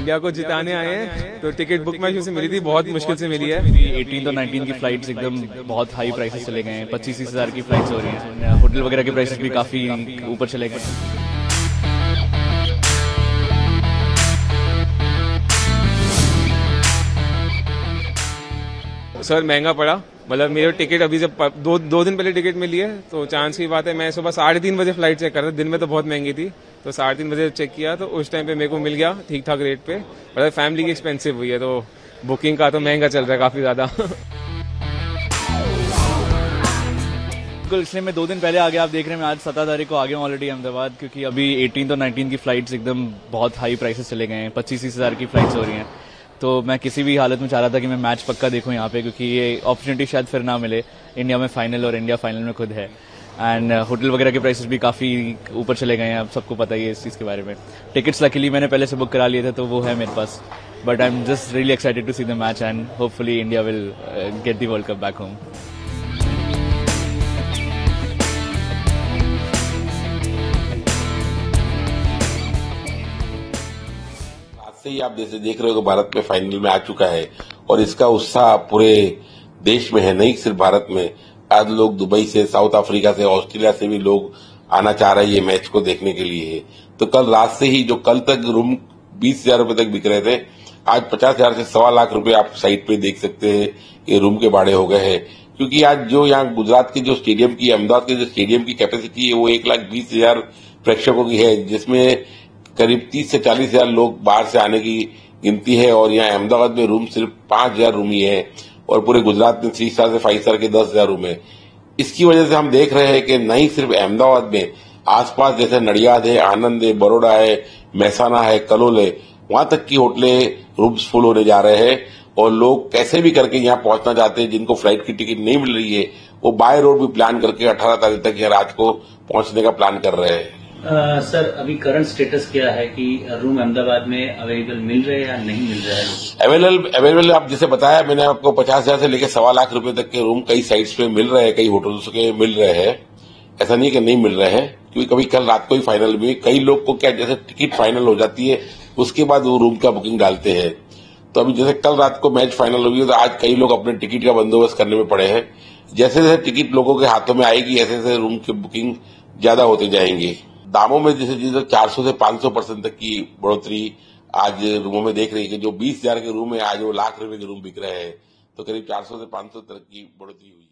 India को जिताने आए हैं, तो टिकट बुक माई शो से मिली थी, बहुत मुश्किल से मिली है। 18 और 19 की फ्लाइट्स एकदम बहुत हाई प्राइसेस चले गए हैं, 25-30 हज़ार की फ्लाइट्स हो रही हैं, होटल वगैरह के प्राइसेस भी काफी ऊपर चले गए। सर महंगा पड़ा, मतलब मेरे टिकट अभी जब दो दिन पहले टिकट मिली है, तो चांस की बात है मैं सुबह 3:30 बजे फ्लाइट चेक कर रहा था, दिन में तो बहुत महंगी थी, तो 3:30 बजे चेक किया तो उस टाइम पे मेरे को मिल गया ठीक ठाक रेट पे। मतलब फैमिली की एक्सपेंसिव हुई है, तो बुकिंग का तो महंगा चल रहा है काफी ज्यादा। बिल्कुल, इसलिए मैं 2 दिन पहले आ गया। आप देख रहे हैं मैं आज 17 तारीख को आ गया हूँ ऑलरेडी अहमदाबाद, क्योंकि अभी 18 और 19 की फ्लाइट्स एकदम बहुत हाई प्राइसेस चले गए हैं, 25-30 हज़ार की फ्लाइट्स हो रही हैं। तो मैं किसी भी हालत में चाह रहा था कि मैं मैच पक्का देखूं यहाँ पे, क्योंकि ये अपॉर्चुनिटी शायद फिर ना मिले इंडिया में फाइनल, और इंडिया फाइनल में खुद है। एंड होटल वगैरह के प्राइसेस भी काफ़ी ऊपर चले गए हैं, अब सबको पता ही है इस चीज़ के बारे में। टिकट्स लकीली मैंने पहले से बुक करा लिए थे, तो वो है मेरे पास। But I am just really excited to see the match and hopefully India will get the world cup back home. से ही आप जैसे देख रहे हो कि भारत में फाइनल में आ चुका है, और इसका उत्साह पूरे देश में है, नहीं सिर्फ भारत में। आज लोग दुबई से, साउथ अफ्रीका से, ऑस्ट्रेलिया से भी लोग आना चाह रहे हैं ये मैच को देखने के लिए। तो कल रात से ही, जो कल तक रूम 20,000 रुपए तक बिक रहे थे, आज 50,000 से 1.25 लाख रुपए आप साइट पे देख सकते हैं ये रूम के भाड़े हो गए हैं। क्योंकि आज जो यहाँ गुजरात के जो स्टेडियम की, अहमदाबाद के जो स्टेडियम की कैपेसिटी है वो 1,20,000 प्रेक्षकों की है, जिसमें करीब 30 से 40,000 लोग बाहर से आने की गिनती है। और यहाँ अहमदाबाद में रूम सिर्फ 5,000 रूम ही है, और पूरे गुजरात में 3 स्टार से 5 स्टार के 10,000 रूम है। इसकी वजह से हम देख रहे हैं कि नहीं सिर्फ अहमदाबाद में, आसपास जैसे नडियाद है, आनंद है, बड़ौदा है, महसाना है, कलोल है, वहां तक की होटलें रूम्स फुल होने जा रहे हैं। और लोग कैसे भी करके यहाँ पहुंचना चाहते हैं, जिनको फ्लाइट की टिकट नहीं मिल रही है, वो बाय रोड भी प्लान करके 18 तारीख तक यहाँ रात को पहुंचने का प्लान कर रहे हैं। सर, अभी करंट स्टेटस क्या है कि रूम अहमदाबाद में अवेलेबल मिल रहे हैं या नहीं मिल रहे हैं? अवेलेबल आप जैसे बताया मैंने आपको, 50,000 से लेकर 1.25 लाख रुपए तक के रूम कई साइट्स पे मिल रहे हैं, कई होटल्स के मिल रहे हैं। ऐसा नहीं कि नहीं मिल रहे हैं, क्योंकि कभी कल रात को ही फाइनल भी, कई लोग को क्या, जैसे टिकट फाइनल हो जाती है उसके बाद वो रूम का बुकिंग डालते हैं। तो अभी जैसे कल रात को मैच फाइनल हुई है, तो आज कई लोग अपने टिकट का बंदोबस्त करने में पड़े हैं। जैसे जैसे टिकट लोगों के हाथों में आएगी, ऐसे ऐसे रूम की बुकिंग ज्यादा होते जाएंगे। दामों में जैसे 400 से 500% तक की बढ़ोतरी आज रूमों में देख रही है कि जो 20,000 के रूम है आज वो 1 लाख रुपए के रूम बिक रहे हैं, तो करीब 400 से 500 तक की बढ़ोतरी हुई।